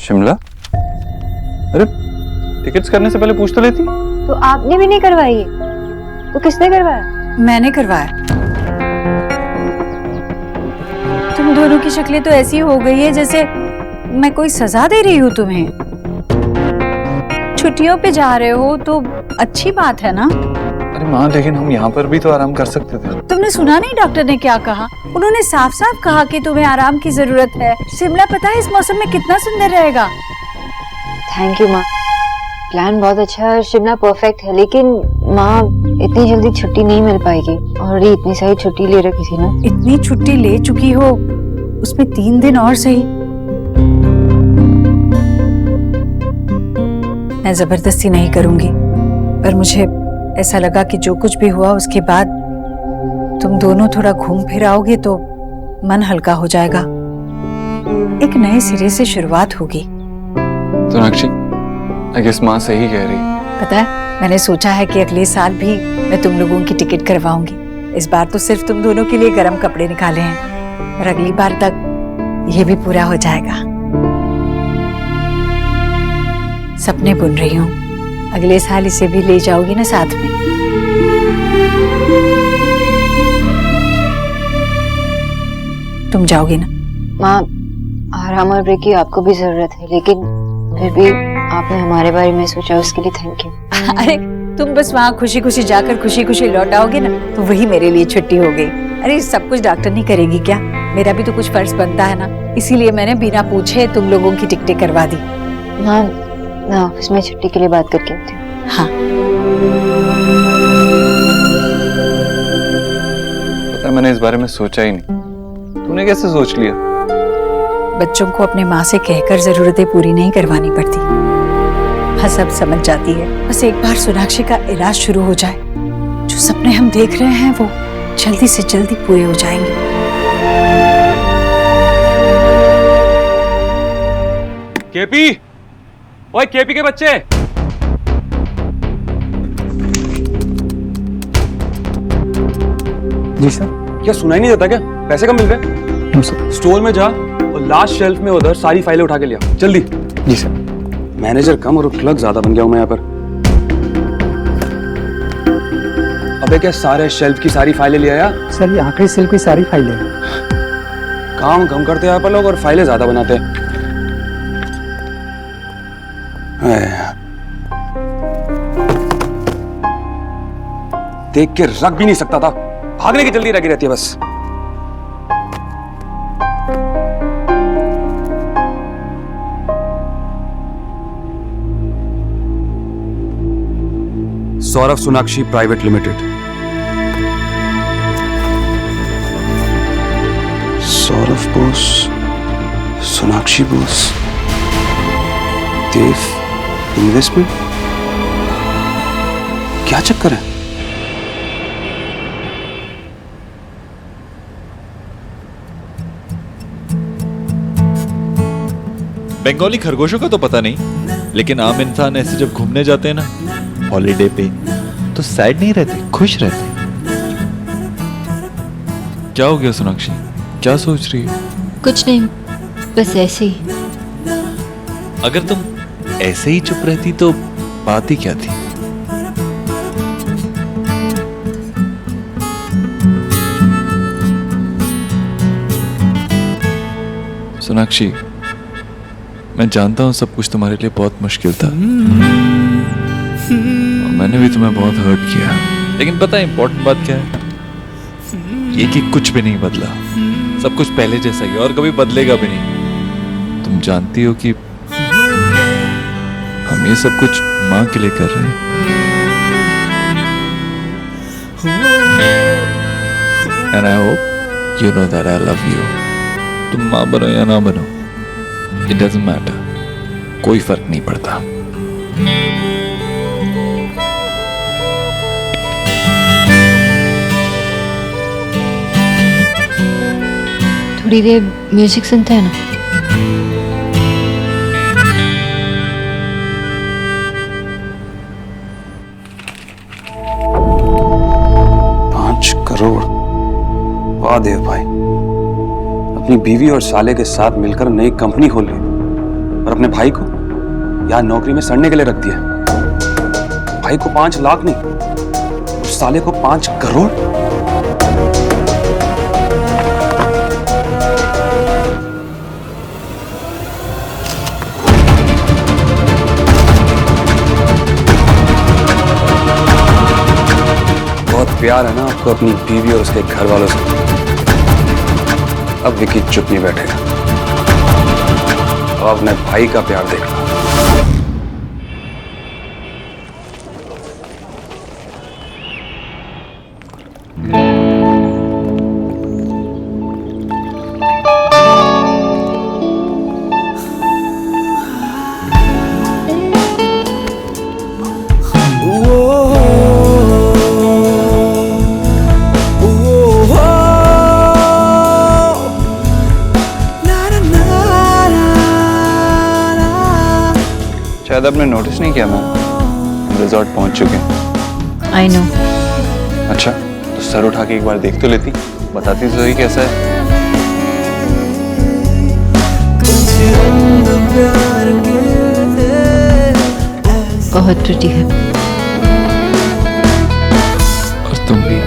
शिमला? अरे टिकट्स करने से पहले पूछ तो लेती। तो आपने भी नहीं करवाई है तो किसने करवाया? मैंने करवाया। तुम दोनों की शक्लें तो ऐसी हो गई है जैसे मैं कोई सजा दे रही हूँ तुम्हें। छुट्टियों पे जा रहे हो तो अच्छी बात है ना। अरे माँ, लेकिन हम यहाँ पर भी तो आराम कर सकते थे। तुमने सुना नहीं डॉक्टर ने क्या कहा? उन्होंने साफ साफ कहा कि तुम्हें आराम की जरूरत है। शिमला पता है इस मौसम में कितना सुंदर रहेगा। थैंक यू माँ, प्लान बहुत अच्छा है, शिमला परफेक्ट है, लेकिन माँ इतनी जल्दी छुट्टी नहीं मिल पाएगी। ऑलरेडी इतनी सारी छुट्टी ले रखी थी ना। इतनी छुट्टी ले चुकी हो, उसमें 3 दिन और सही। मैं जबरदस्ती नहीं करूंगी, पर मुझे ऐसा लगा कि जो कुछ भी हुआ उसके बाद तुम दोनों थोड़ा घूम फिर आओगे तो मन हल्का हो जाएगा। एक नए सिरे से शुरुआत होगी। सोनाक्षी, आई गेस माँ सही कह रही। पता है, मैंने सोचा है कि अगले साल भी मैं तुम लोगों की टिकट करवाऊंगी। इस बार तो सिर्फ तुम दोनों के लिए गर्म कपड़े निकाले हैं, और अगली बार तक ये भी पूरा हो जाएगा। सपने बुन रही हूँ, अगले साल इसे भी ले जाओगी ना साथ में। तुम जाओगी ना? माँ, आराम और ब्रेक की आपको भी जरूरत है, लेकिन फिर भी आपने हमारे बारे में सोचा, उसके लिए थैंक यू। अरे तुम बस वहाँ खुशी खुशी जाकर खुशी खुशी लौट आओगे ना, तो वही मेरे लिए छुट्टी हो गई। अरे सब कुछ डॉक्टर नहीं करेगी क्या? मेरा भी तो कुछ फर्ज बनता है ना, इसीलिए मैंने बिना पूछे तुम लोगों की टिकटें करवा दी। माँ, मैं ऑफिस में छुट्टी के लिए बात करके आती हूँ। हाँ। पता है, मैंने इस बारे में सोचा ही नहीं। तूने कैसे सोच लिया? बच्चों को अपने माँ से कहकर जरूरतें पूरी नहीं करवानी पड़ती, वह सब समझ जाती है। बस एक बार सोनाक्षी का इलाज शुरू हो जाए, जो सपने हम देख रहे हैं वो जल्दी से जल्दी पूरे हो जाएंगे। केपी, ओए केपी के बच्चे, जी सर। क्या सुनाई नहीं देता क्या? पैसे कब मिल रहे? No sir. स्टोर में जा और लास्ट शेल्फ में उधर सारी फाइलें उठा के लिया, जल्दी। जी सर। मैनेजर कम और क्लर्क ज्यादा बन गया हूं मैं यहाँ पर। अबे क्या सारे शेल्फ की सारी फाइलें ले आया? सर ये आखिरी सेल की सारी फाइलें हैं। काम कम करते हैं पर लोग और फाइलें ज्यादा बनाते हैं। देख के रख भी नहीं सकता था, भागने की जल्दी लगी रहती है बस। Saurabh Sonakshi private limited. Saurabh Bose, Sonakshi Bose, Dev investment. क्या चक्कर है? बंगाली खरगोशों का तो पता नहीं, लेकिन आम इंसान ऐसे जब घूमने जाते हैं ना हॉलीडे पे, तो सैड नहीं रहते, खुश रहते। क्या हो गया सोनाक्षी, क्या सोच रही हो? कुछ नहीं, बस ऐसे ही। अगर तुम ऐसे ही चुप रहती तो बात ही क्या थी? सोनाक्षी, मैं जानता हूं सब कुछ तुम्हारे लिए बहुत मुश्किल था, और मैंने भी तुम्हें बहुत हर्ट किया, लेकिन पता है इंपॉर्टेंट बात क्या है? ये कि कुछ भी नहीं बदला, सब कुछ पहले जैसा ही और कभी बदलेगा भी नहीं। तुम जानती हो कि हम ये सब कुछ माँ के लिए कर रहे हैं, and I hope you know that I love you. तुम माँ बनो या ना बनो, it doesn't matter, कोई फर्क नहीं पड़ता। थोड़ी देर म्यूजिक सुनते हैं ना? करोड़। वाह देव भाई, अपनी बीवी और साले के साथ मिलकर नई कंपनी खोल ली। और अपने भाई को यहाँ नौकरी में सड़ने के लिए रख दिया। भाई को 5 लाख नहीं, उस साले को 5 करोड़। बहुत प्यार है ना आपको अपनी बीवी और उसके घर वालों से। अब विकी चुप नहीं बैठेगा, अब अपने भाई का प्यार देखना। शायद आपने नोटिस नहीं किया मैम, रिजॉर्ट पहुंच चुके हैं। I know. अच्छा, तो सर उठा के एक बार देख तो लेती, बताती तो सही कैसा है। बहुत प्रिटी है। और तुम भी।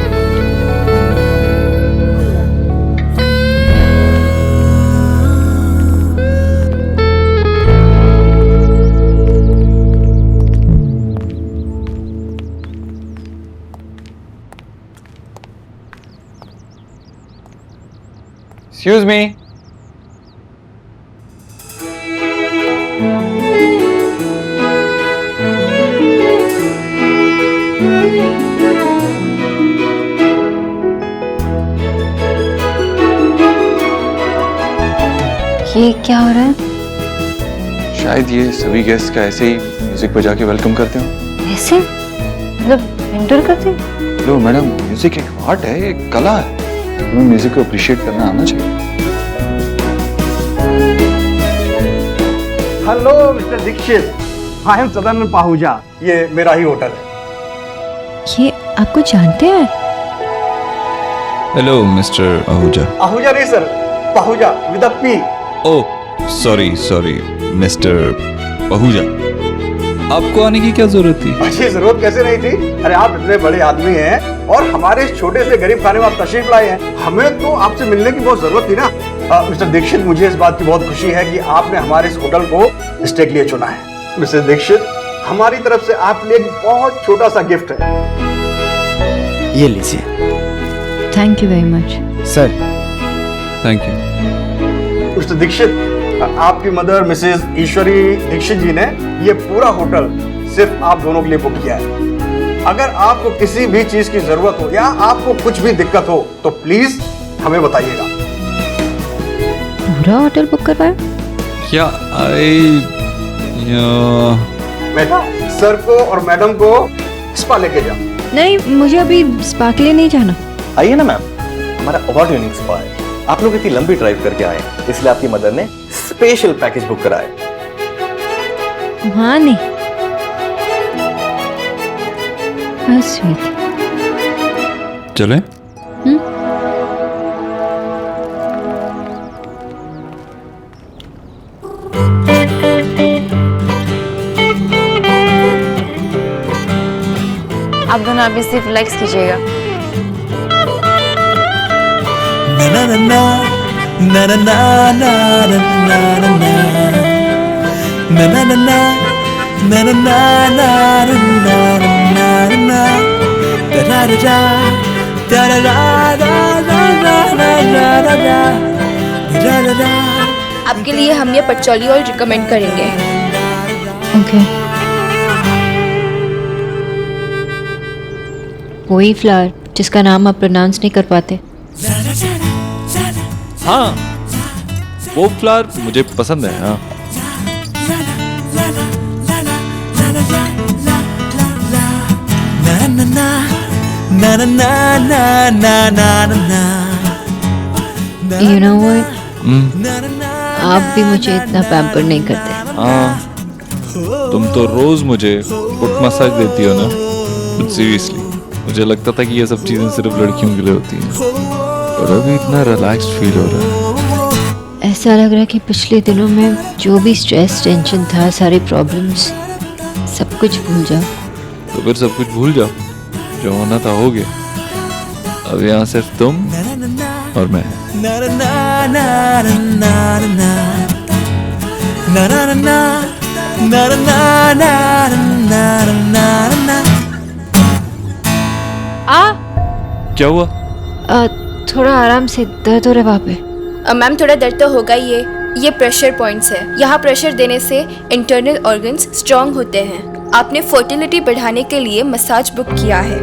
Excuse me. ये क्या हो रहा है? शायद ये सभी गेस्ट का ऐसे ही म्यूजिक बजा के वेलकम करते हो। ऐसे मतलब एंटर करते? लो मैडम, म्यूजिक एक आर्ट है, एक कला है। तुम्हें म्यूजिक को अप्रिशिएट करना आना चाहिए। Hello mister Dikshit, I am Sadanand Pahuja. ये मेरा ही होटल है। ये आपको जानते हैं? Hello mister Ahuja. आहूजा नहीं sir, Pahuja with a P. Oh sorry mister Ahuja. आपको आने की क्या जरूरत थी? अच्छी जरूरत कैसे नहीं थी? अरे आप इतने बड़े आदमी हैं और हमारे इस छोटे से गरीब खाने में आप तशरीफ लाए हैं, हमें तो आपसे मिलने की बहुत जरूरत थी ना। मिस्टर दीक्षित, मुझे इस बात की बहुत खुशी है कि आपने हमारे इस होटल को स्टे के लिए चुना है। मिस्टर दीक्षित, हमारी तरफ से आपके लिए एक बहुत छोटा सा गिफ्ट है। ये लीजिए। Thank you very much sir. Thank you. Mister Dikshit, आपकी मदर मिसेस ईश्वरी दीक्षित जी ने ये पूरा होटल सिर्फ आप दोनों के लिए बुक किया है। अगर आपको किसी भी चीज की जरूरत हो या आपको कुछ भी दिक्कत हो तो प्लीज हमें बताइएगा। पूरा होटल बुक करवाया? क्या बेटा, सर को और मैडम को स्पा लेके जाओ। नहीं, मुझे अभी स्पा के लिए नहीं जाना। आइए ना मैम, हमारा अवार्ड विनिंग स्पा है। आप लोग इतनी लंबी ड्राइव करके आए, इसलिए आपकी मदर ने स्पेशल पैकेज बुक कराया। हाँ नहीं, हाँ स्वीट। चलें? आप दोनों अभी सिर्फ रिलैक्स कीजिएगा। आपके लिए हम ये पचौली ऑयल रिकमेंड करेंगे। ओके। वही फ्लावर जिसका नाम आप प्रोनाउंस नहीं कर पाते। हाँ, वो फ्लावर मुझे पसंद है। हाँ। You know what? आप भी मुझे इतना पैम्पर नहीं करते। हाँ, तुम तो रोज मुझे फुट मसाज देती हो ना। बट सीरियसली मुझे लगता था कि ये सब चीजें सिर्फ लड़कियों के लिए होती हैं, और अभी इतना रिलैक्स्ड फील हो रहा है। ऐसा ऐसा लग रहा है कि पिछले दिनों में जो भी स्ट्रेस टेंशन था, सारे प्रॉब्लम्स, सब कुछ भूल जाओ। तो फिर सब कुछ भूल जाओ, जो होना था हो गया। अब यहाँ सिर्फ तुम और मैं। क्या हुआ? थोड़ा आराम से, दर्द हो रहा है वहाँ पे। मैम थोड़ा दर्द तो होगा ही। ये प्रेशर पॉइंट्स है। यहाँ प्रेशर देने से इंटरनल ऑर्गन्स स्ट्रॉन्ग होते हैं। आपने फर्टिलिटी बढ़ाने के लिए मसाज बुक किया है,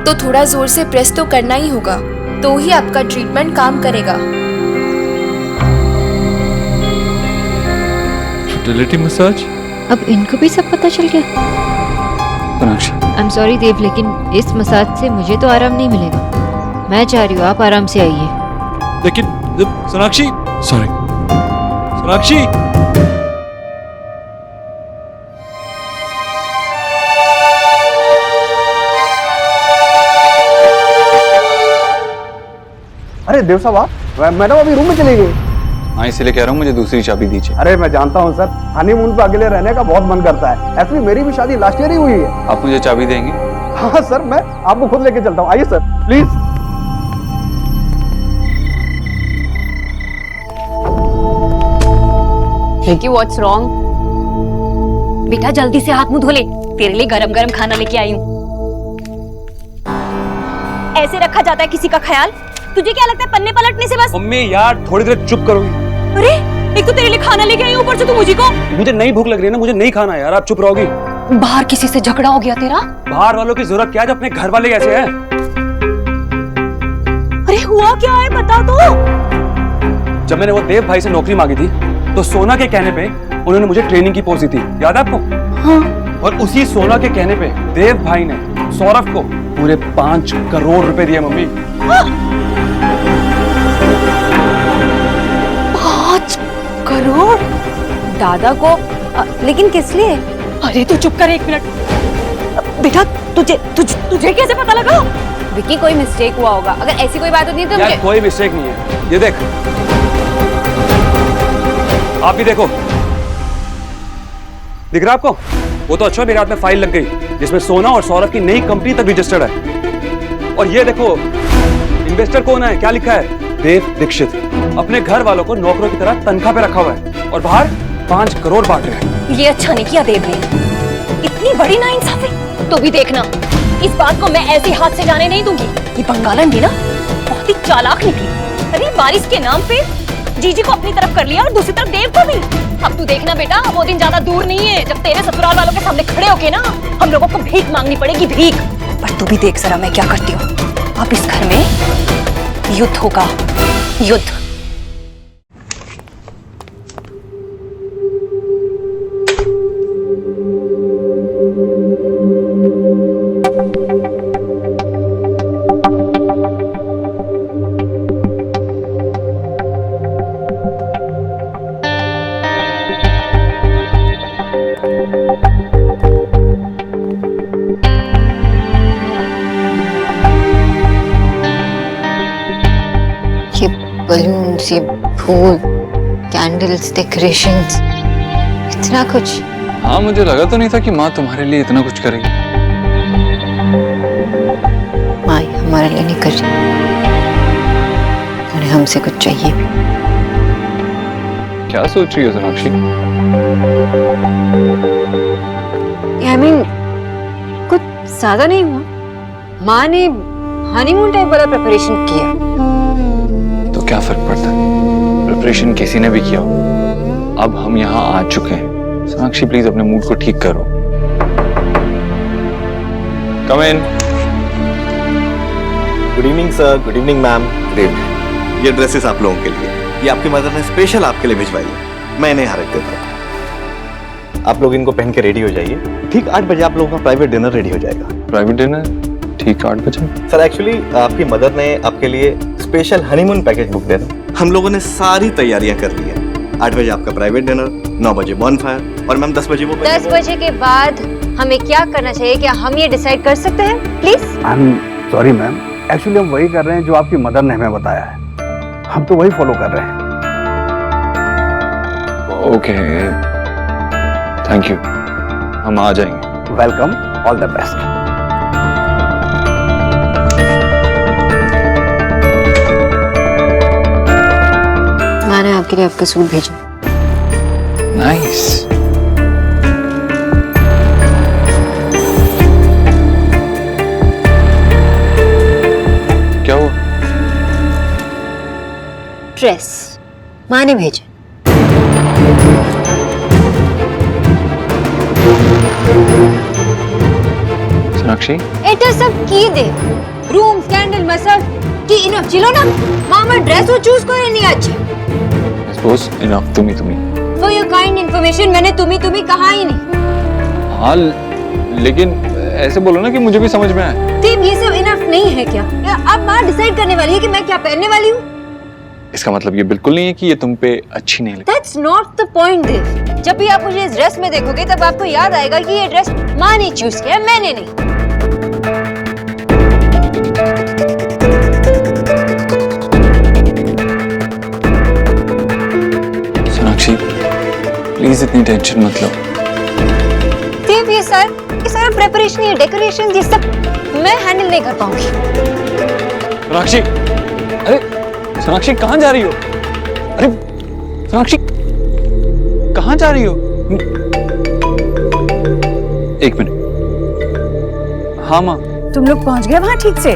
तो थोड़ा जोर से प्रेस तो करना ही होगा, तो ही आपका ट्रीटमेंट काम करेगा। Fertility massage? अब इनको भी सब पता चल गया। सोनाक्षी, आई एम सॉरी देव, लेकिन इस मसाज से मुझे तो आराम नहीं मिलेगा। मैं चाह रही हूँ आप आराम से आइए। लेकिन सोनाक्षी, सॉरी सोनाक्षी। अरे देव साहब आप, मैडम अभी रूम में चली गई। हाँ इसीलिए कह रहा हूँ मुझे दूसरी चाबी दीजिए। अरे मैं जानता हूँ सर, हनीमून पे अकेले रहने का बहुत मन करता है। एक्चुअली मेरी भी शादी लास्ट ईयर ही हुई है। आप मुझे चाबी देंगे? हाँ सर, मैं आपको खुद लेके चलता हूँ। आइए sir please. Vicky, what's wrong? बेटा जल्दी से हाथ मुंह धो ले, तेरे लिए गरम गरम खाना लेके आई हूँ। ऐसे रखा जाता है किसी का ख्याल? तुझे क्या लगता है पन्ने पलटने से बस? मम्मी यार थोड़ी देर चुप करोगी? अरे एक तो तेरे लिए खाना लेके आई हूँ, ऊपर से तू मुझे को। मुझे नहीं भूख लग रही है ना, मुझे नहीं खाना यार, आप चुप रहोगी? बाहर किसी से झगड़ा हो गया तेरा? बाहर वालों की जरूरत क्या है जब अपने घर वाले ऐसे हैं? अरे हुआ क्या है बता तो। जब मैंने वो देव भाई से नौकरी मांगी थी, तो सोना के कहने पे उन्होंने मुझे ट्रेनिंग की पोस्ट दी थी, याद है आपको? हाँ। और उसी सोना के कहने पे देव भाई ने सौरभ को पूरे 5 करोड़ रुपए दिए मम्मी। 5 करोड़ दादा को? लेकिन किस लिए? अरे तू चुप कर 1 मिनट। बेटा तुझे कैसे पता लगा? विकी कोई मिस्टेक हुआ होगा, अगर ऐसी कोई बात होती है तो यार कोई मिस्टेक नहीं है, ये देख आप भी देखो, दिख रहा आपको? वो तो अच्छा मेरे हाथ में फाइल लग गई जिसमें सोना और सौरभ की नई कंपनी तक रजिस्टर्ड है। और ये देखो इन्वेस्टर कौन है, क्या लिखा है? देव दीक्षित। अपने घर वालों को नौकरों की तरह तनख्वाह पे रखा हुआ है और बाहर 5 करोड़ बांट रहे हैं। ये अच्छा नहीं किया देव ने, इतनी बड़ी नाइंसाफी। तो भी देखना, इस बात को मैं ऐसे हाथ से जाने नहीं दूंगी। ये बंगालन भी ना बहुत ही चालाक निकली। अरे बारिश के नाम पे जीजी को अपनी तरफ कर लिया और दूसरी तरफ देव को भी। अब तू देखना बेटा, वो दिन ज्यादा दूर नहीं है जब तेरे ससुराल वालों के सामने खड़े होके ना हम लोगों को भीख मांगनी पड़ेगी, भीख। पर तू भी देख जरा मैं क्या करती हूँ। अब इस घर में युद्ध होगा, युद्ध। बलून्स, ये फूल, कैंडल्स, डेकोरेशंस, इतना कुछ। हाँ मुझे लगा तो नहीं था कि माँ तुम्हारे लिए इतना कुछ करेगी। माँ हमारे लिए नहीं कर रही, उन्हें हमसे कुछ चाहिए भी। क्या सोच रही हो सोनाक्षी? I mean, कुछ ज्यादा नहीं हुआ। माँ ने हनीमून टाइप वाला प्रिपरेशन किया। तो क्या फर्क पड़ता है, प्रिपरेशन किसी ने भी किया हो। अब हम यहाँ आ चुके हैं। सोनाक्षी प्लीज अपने मूड को ठीक करो। Come in. Good evening sir, good evening ma'am. Good evening. ये ड्रेसेस आप लोगों के लिए, ये आपकी मदर ने स्पेशल आपके लिए भिजवाई है, मैं इन्हें यहाँ रख देता हूँ। आप लोग इनको पहन के रेडी हो जाइए। ठीक 8 बजे आप लोगों का प्राइवेट डिनर रेडी हो जाएगा। प्राइवेट डिनर ठीक 8 बजे? सर एक्चुअली आपकी मदर ने आपके लिए स्पेशल हनीमून पैकेज बुक दे रहे। हम लोगों ने सारी तैयारियां कर ली हैं। 8 बजे आपका प्राइवेट डिनर, 9 बजे बॉनफायर और मैम 10 बजे वो 10 बजे के बाद हमें क्या करना चाहिए, क्या हम ये डिसाइड कर सकते हैं please? I am sorry ma'am, actually हम वही कर रहे हैं जो आपकी मदर ने हमें बताया है। हम तो वही फॉलो कर रहे हैं। ओके, थैंक यू, हम आ जाएंगे। Welcome, all the best. मैंने आपके लिए आपका सूट भेजा। नाइस। क्या हुआ? ड्रेस माँ ने भेजा। सोनाक्षी, এটা সব কি দে? রুম স্ক্যান্ডাল মসাজ কি ইনাফ ছিল না? মা আমার ড্রেসও চুজ করে নিয়ে আছে। I suppose enough तुम्ही For your kind information मैंने तुम्ही कहा ही नहीं। हाँ, लेकिन ऐसे बोलो ना कि मुझे भी समझ में आए। देव, ये सब इनफ नहीं है क्या? अब माँ डिसाइड करने वाली है कि मैं क्या पहनने वाली हूँ। इसका मतलब ये बिल्कुल नहीं है कि ये तुम पे अच्छी नहीं लगती। That's not the point, देव। जब भी आप मुझे इस ड्रेस में देखोगे तब आपको याद आएगा कि ये ड्रेस माँ ने चूज किया, मैंने नहीं। सोनाक्षी, प्लीज इतनी टेंशन मत लो। देव, ये सारा प्रेपरेशन, ये डेकोरेशन, ये सब मैं हैंडल नहीं कर पाऊंगी। सोनाक्षी, अरे सोनाक्षी कहाँ जा रही हो? अरे सोनाक्षी कहाँ जा रही हो? एक मिनट। हाँ माँ। तुम लोग पहुंच गए वहाँ ठीक से?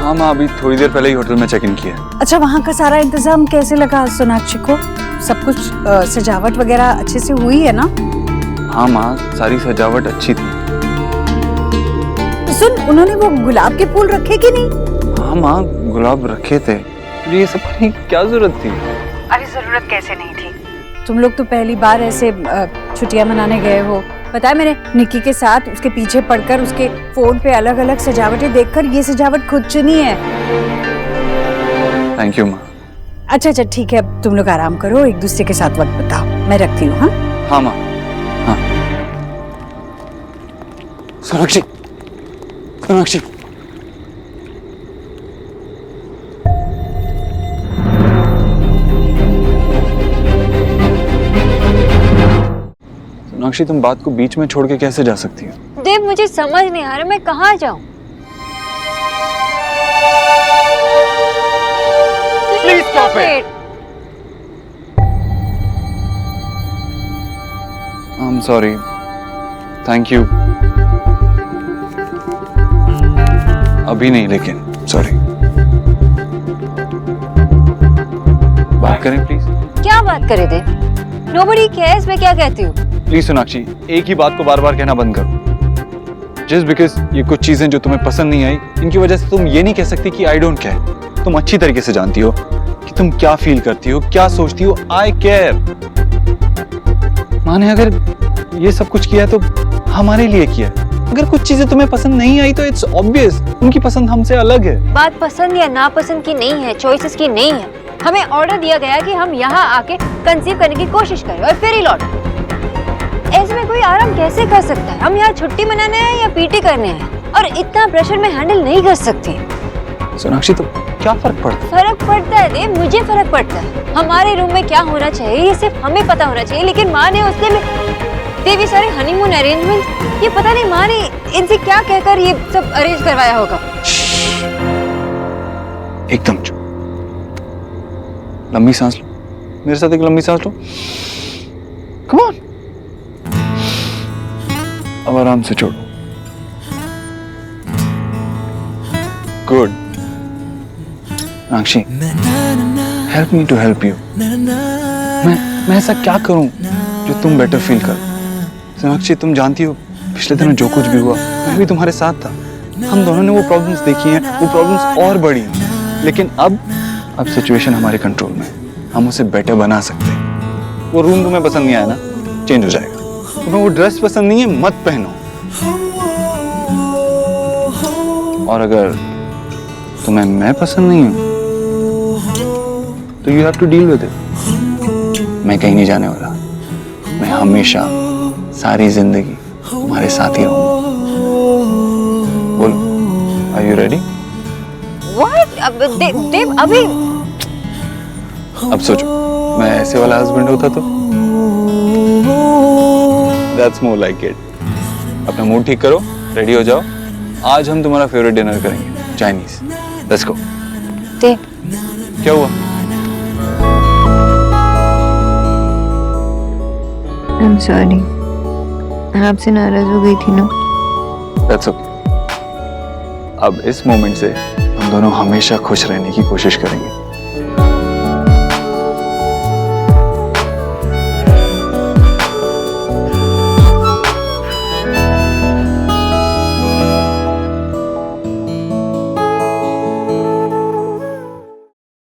हाँ माँ, अभी थोड़ी देर पहले ही होटल में चेक इन किया। अच्छा, वहाँ का सारा इंतजाम कैसे लगा सोनाक्षी को? सब कुछ सजावट वगैरह अच्छे से हुई है ना? हाँ माँ, सारी सजावट अच्छी थी। सुन, उन्होंने वो गुलाब के फूल रखे कि नहीं? हाँ माँ, गुलाब रखे थे। ये सब करने की क्या जरूरत थी? अरे जरूरत कैसे नहीं थी? तुम लोग तो पहली बार ऐसे छुट्टियां मनाने गए हो। पता है, मैंने निक्की के साथ उसके पीछे पड़कर उसके फोन पे अलग अलग सजावटें देखकर ये सजावट खुद चुनी है। थैंक यू माँ। अच्छा ठीक है, अब तुम लोग आराम करो, एक दूसरे के साथ वक्त बताओ। मैं रखती हूँ। हाँ हाँ माँ। हाँ सोनाक्षी, सोनाक्षी, सोनाक्षी, तुम बात को बीच में छोड़ के कैसे जा सकती हो? देव, मुझे समझ नहीं आ रहा मैं कहाँ जाऊँ। Please stop it. I'm sorry. Thank you. अभी नहीं, लेकिन सॉरी। बात करें प्लीज। क्या बात करे देव? Nobody cares मैं क्या कहती हूँ। प्लीज सोनाक्षी, एक ही बात को बार बार कहना बंद करो। जस्ट बिकॉज ये कुछ चीजें जो तुम्हें पसंद नहीं आई, इनकी वजह से तुम ये नहीं कह सकती कि आई डोंट केयर। तुम अच्छी तरीके से जानती हो कि तुम क्या फील करती हो, क्या सोचती हो। आई केयर। माँ ने अगर ये सब कुछ किया है तो हमारे लिए किया है। अगर कुछ चीजें तुम्हें पसंद नहीं आई तो इट्स ऑब्वियस, उनकी पसंद हमसे अलग है। बात पसंद या नापसंद की नहीं है, चॉइसेस की नहीं है। हमें ऑर्डर दिया गया कि हम यहाँ आके कंसीव करने की कोशिश करें और फिर ही लौटें। ऐसे में कोई आराम कैसे कर सकता है? हम यहाँ छुट्टी मनाने हैं या पीटी करने हैं? और इतना प्रेशर मैं हैंडल नहीं कर सकती। सोनाक्षी, तो क्या फर्क पड़ता है? फर्क पड़ता है देव, मुझे फर्क पड़ता है। हमारे रूम में क्या होना चाहिए ये सिर्फ हमें पता होना चाहिए, लेकिन माँ ने उसने में देवी सारे हनीमून अरेंजमेंट, ये पता नहीं माँ ने इनसे क्या कहकर ये सब अरेंज करवाया होगा। एकदम चुप। लंबी सांस लो, मेरे साथ एक लंबी सांस लो। Come on. अब आराम से छोड़ो। Good. Sonakshi, help me to help you. मैं ऐसा क्या करूं जो तुम बेटर फील करो? सोनाक्षी, तुम जानती हो पिछले दिनों जो कुछ भी हुआ, मैं भी तुम्हारे साथ था। हम दोनों ने वो प्रॉब्लम्स देखी हैं, वो प्रॉब्लम्स और बड़ी हैं। लेकिन अब सिचुएशन हमारे कंट्रोल में है, हम उसे बेटर बना सकते हैं। वो रूम तुम्हें पसंद नहीं आया ना, चेंज हो जाएगा। तुम्हें वो ड्रेस पसंद नहीं है, मत पहनो। और अगर तुम्हें मैं पसंद नहीं हूं तो you have to deal with it. मैं कहीं नहीं जाने वाला। मैं हमेशा सारी जिंदगी तुम्हारे साथ ही रहूंगा। बोलो, आर यू रेडी? What? देव अभी अब सोचो, मैं ऐसे वाला हस्बैंड होता तो That's more like it. अपना मूड ठीक करो, रेडी हो जाओ. आज हम तुम्हारा फेवरेट डिनर करेंगे, चाइनीज. Let's go. देव, क्या हुआ? I'm sorry. मैं आपसे नाराज हो गई थी ना. That's okay. अब इस मोमेंट से हम दोनों हमेशा खुश रहने की कोशिश करेंगे.